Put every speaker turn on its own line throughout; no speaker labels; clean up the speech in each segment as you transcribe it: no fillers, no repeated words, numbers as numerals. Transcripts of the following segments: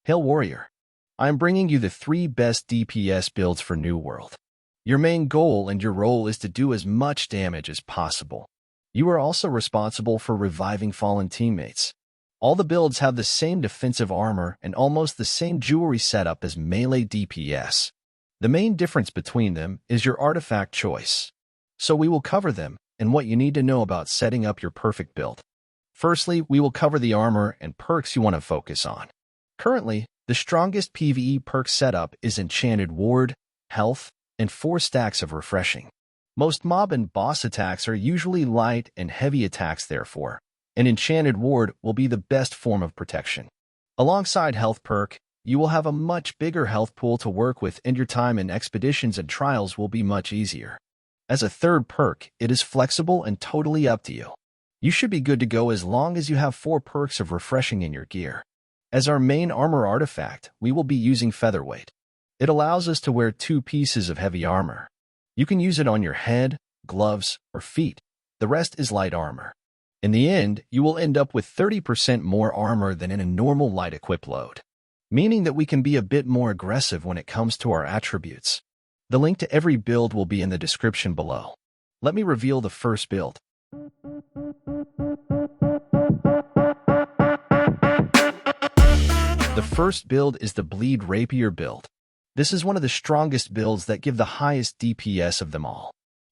Hail Warrior! I am bringing you the 3 best DPS builds for New World. Your main goal and your role is to do as much damage as possible. You are also responsible for reviving fallen teammates. All the builds have the same defensive armor and almost the same jewelry setup as melee DPS. The main difference between them is your artifact choice. So we will cover them and what you need to know about setting up your perfect build. Firstly, we will cover the armor and perks you want to focus on. Currently, the strongest PvE perk setup is Enchanted Ward, Health, and 4 stacks of Refreshing. Most mob and boss attacks are usually light and heavy attacks therefore, and Enchanted Ward will be the best form of protection. Alongside Health perk, you will have a much bigger health pool to work with and your time in expeditions and trials will be much easier. As a third perk, it is flexible and totally up to you. You should be good to go as long as you have 4 perks of Refreshing in your gear. As our main armor artifact, we will be using Featherweight. It allows us to wear 2 pieces of heavy armor. You can use it on your head, gloves, or feet. The rest is light armor. In the end, you will end up with 30% more armor than in a normal light equip load, meaning that we can be a bit more aggressive when it comes to our attributes. The link to every build will be in the description below. Let me reveal the first build. The first build is the Bleed Rapier build. This is one of the strongest builds that give the highest DPS of them all.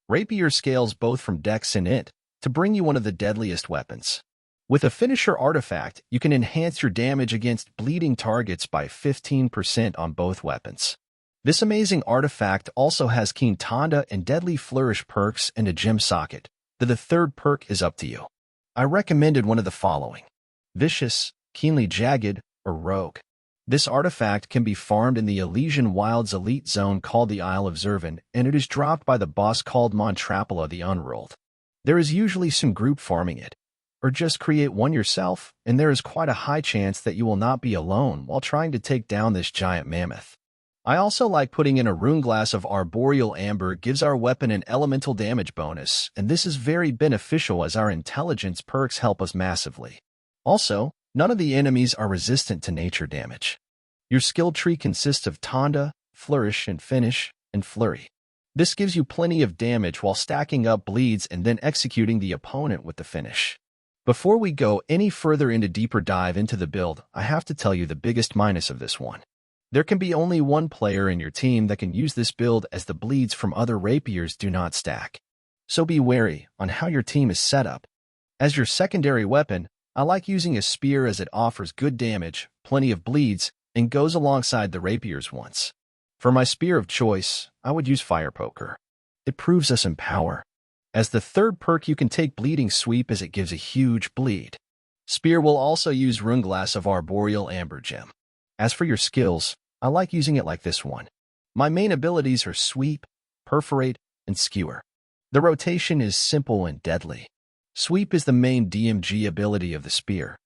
Rapier scales both from dex and int to bring you one of the deadliest weapons. With a finisher artifact, you can enhance your damage against bleeding targets by 15% on both weapons. This amazing artifact also has Keen Tanda and Deadly Flourish perks and a gem socket. The third perk is up to you. I recommended one of the following: Vicious, Keenly Jagged, or Rogue. This artifact can be farmed in the Elysian Wilds elite zone called the Isle of Zervin, and it is dropped by the boss called Montrapala the Unrolled. There is usually some group farming it, or just create one yourself, and there is quite a high chance that you will not be alone while trying to take down this giant mammoth. I also like putting in a rune glass of Arboreal Amber. Gives our weapon an elemental damage bonus, and this is very beneficial as our intelligence perks help us massively. Also, none of the enemies are resistant to nature damage. Your skill tree consists of Tanda, Flourish, and Finish, and Flurry. This gives you plenty of damage while stacking up bleeds and then executing the opponent with the finish. Before we go any further into deeper dive into the build, I have to tell you the biggest minus of this one. There can be only one player in your team that can use this build as the bleeds from other rapiers do not stack. So be wary on how your team is set up. As your secondary weapon, I like using a spear as it offers good damage, plenty of bleeds, and goes alongside the rapiers once. For my spear of choice, I would use Fire Poker. It proves us in power. As the third perk, you can take Bleeding Sweep as it gives a huge bleed. Spear will also use Rune Glass of Arboreal Amber Gem. As for your skills, I like using it like this one. My main abilities are Sweep, Perforate, and Skewer. The rotation is simple and deadly. Sweep is the main DMG ability of the spear.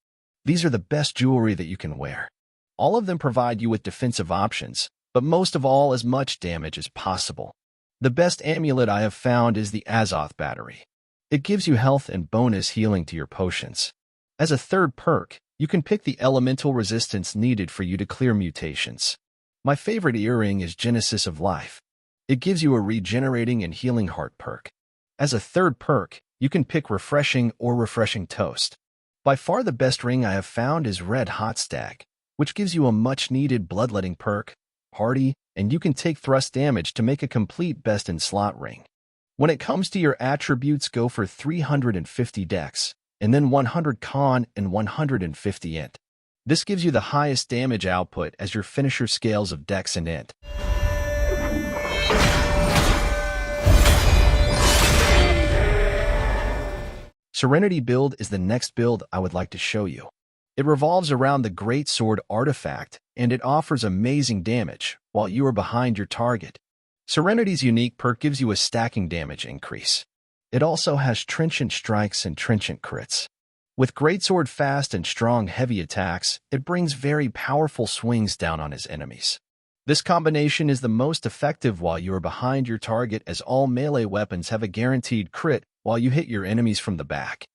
These are the best jewelry that you can wear. All of them provide you with defensive options, but most of all as much damage as possible. The best amulet I have found is the Azoth Battery. It gives you health and bonus healing to your potions. As a third perk, you can pick the elemental resistance needed for you to clear mutations. My favorite earring is Genesis of Life. It gives you a regenerating and healing heart perk. As a third perk, you can pick Refreshing or Refreshing Toast. By far the best ring I have found is Red Hot Stag, which gives you a much-needed bloodletting perk, Hardy, and you can take thrust damage to make a complete best-in-slot ring. When it comes to your attributes, go for 350 dex, and then 100 con and 150 int. This gives you the highest damage output as your finisher scales of dex and int. Serenity Build is the next build I would like to show you. It revolves around the Great Sword artifact, and it offers amazing damage while you are behind your target. Serenity's unique perk gives you a stacking damage increase. It also has Trenchant Strikes and Trenchant Crits. With Greatsword fast and strong heavy attacks, it brings very powerful swings down on his enemies. This combination is the most effective while you are behind your target, as all melee weapons have a guaranteed crit while you hit your enemies from the back.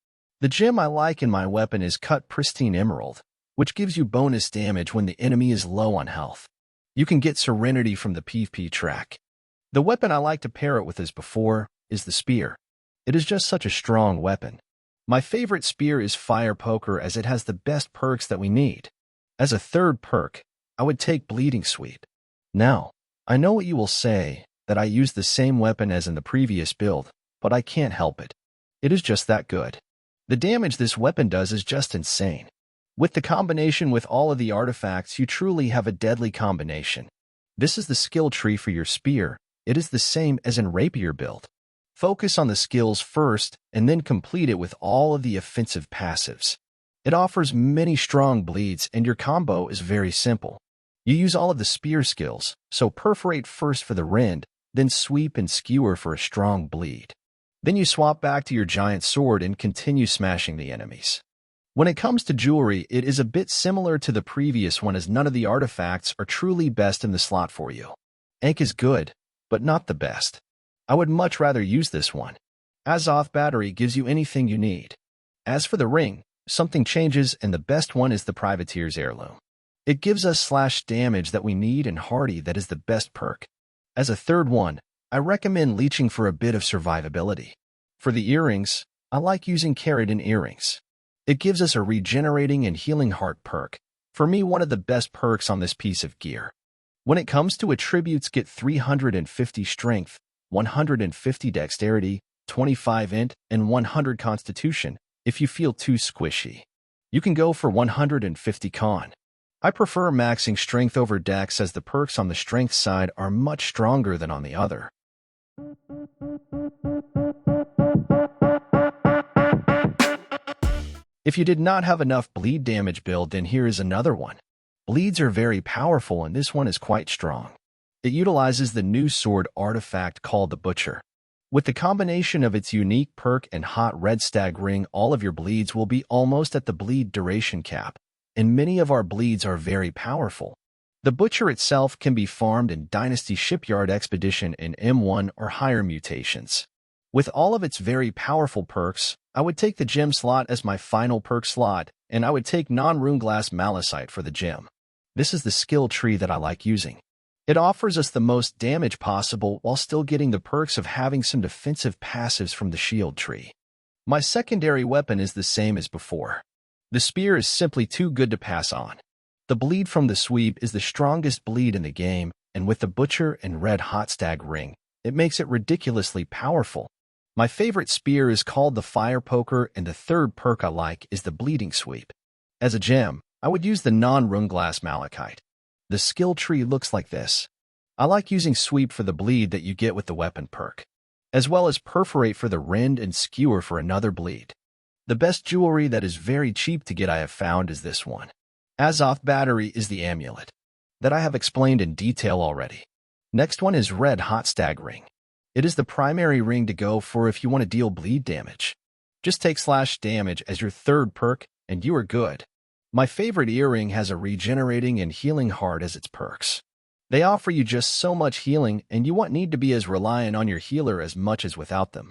The gem I like in my weapon is Cut Pristine Emerald, which gives you bonus damage when the enemy is low on health. You can get Serenity from the PvP track. The weapon I like to pair it with as before is the spear. It is just such a strong weapon. My favorite spear is Fire Poker as it has the best perks that we need. As a third perk, I would take Bleeding Sweep. Now, I know what you will say, that I use the same weapon as in the previous build, but I can't help it. It is just that good. The damage this weapon does is just insane. With the combination with all of the artifacts, you truly have a deadly combination. This is the skill tree for your spear. It is the same as in Rapier build. Focus on the skills first and then complete it with all of the offensive passives. It offers many strong bleeds and your combo is very simple. You use all of the spear skills, so perforate first for the rend, then sweep and skewer for a strong bleed. Then you swap back to your giant sword and continue smashing the enemies. When it comes to jewelry, it is a bit similar to the previous one as none of the artifacts are truly best in the slot for you. Ink is good, but not the best. I would much rather use this one. Azoth Battery gives you anything you need. As for the ring, something changes and the best one is the Privateer's Heirloom. It gives us slash damage that we need and hardy that is the best perk. As a third one, I recommend leeching for a bit of survivability. For the earrings, I like using Keratin earrings. It gives us a regenerating and healing heart perk. For me, one of the best perks on this piece of gear. When it comes to attributes, get 350 strength, 150 dexterity, 25 int, and 100 constitution if you feel too squishy. You can go for 150 con. I prefer maxing strength over dex as the perks on the strength side are much stronger than on the other. If you did not have enough bleed damage build, then here is another one. Bleeds are very powerful and this one is quite strong. It utilizes the new sword artifact called the Butcher. With the combination of its unique perk and hot red stag ring, all of your bleeds will be almost at the bleed duration cap, and many of our bleeds are very powerful. The Butcher itself can be farmed in Dynasty Shipyard Expedition in M1 or higher mutations. With all of its very powerful perks, I would take the gem slot as my final perk slot, and I would take non-Runeglass Malachite for the gem. This is the skill tree that I like using. It offers us the most damage possible while still getting the perks of having some defensive passives from the shield tree. My secondary weapon is the same as before. The spear is simply too good to pass on. The bleed from the sweep is the strongest bleed in the game, and with the Butcher and red hot stag ring, it makes it ridiculously powerful. My favorite spear is called the Fire Poker, and the third perk I like is the Bleeding Sweep. As a gem, I would use the non-Runeglass Malachite. The skill tree looks like this. I like using Sweep for the bleed that you get with the weapon perk, as well as Perforate for the rend and Skewer for another bleed. The best jewelry that is very cheap to get I have found is this one. Azoth Battery is the amulet that I have explained in detail already. Next one is Red Hot Stag Ring. It is the primary ring to go for if you want to deal bleed damage. Just take slash damage as your third perk and you are good. My favorite earring has a regenerating and healing heart as its perks. They offer you just so much healing and you won't need to be as reliant on your healer as much as without them.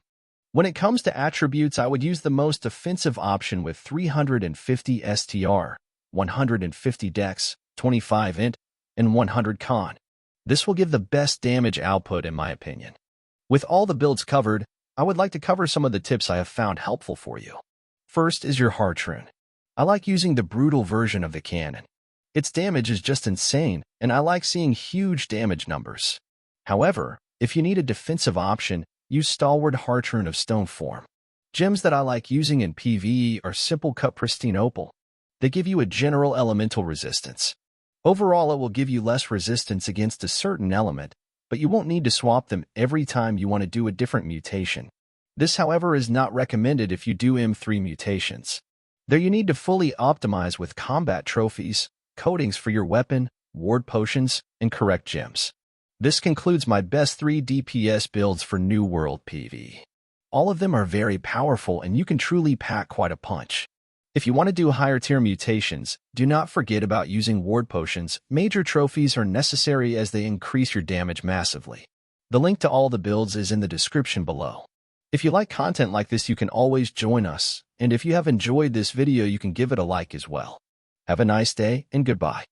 When it comes to attributes, I would use the most offensive option with 350 STR, 150 dex, 25 int, and 100 con. This will give the best damage output in my opinion. With all the builds covered, I would like to cover some of the tips I have found helpful for you. First is your heart rune. I like using the brutal version of the cannon. Its damage is just insane, and I like seeing huge damage numbers. However, if you need a defensive option, use Stalwart Heart Rune of Stone form. Gems that I like using in PvE are Simple Cut Pristine Opal. They give you a general elemental resistance. Overall, it will give you less resistance against a certain element, but you won't need to swap them every time you want to do a different mutation. This, however, is not recommended if you do M3 mutations. There you need to fully optimize with combat trophies, coatings for your weapon, ward potions, and correct gems. This concludes my best 3 DPS builds for New World PvE. All of them are very powerful and you can truly pack quite a punch. If you want to do higher tier mutations, do not forget about using ward potions. Major trophies are necessary as they increase your damage massively. The link to all the builds is in the description below. If you like content like this, you can always join us, and if you have enjoyed this video, you can give it a like as well. Have a nice day and goodbye.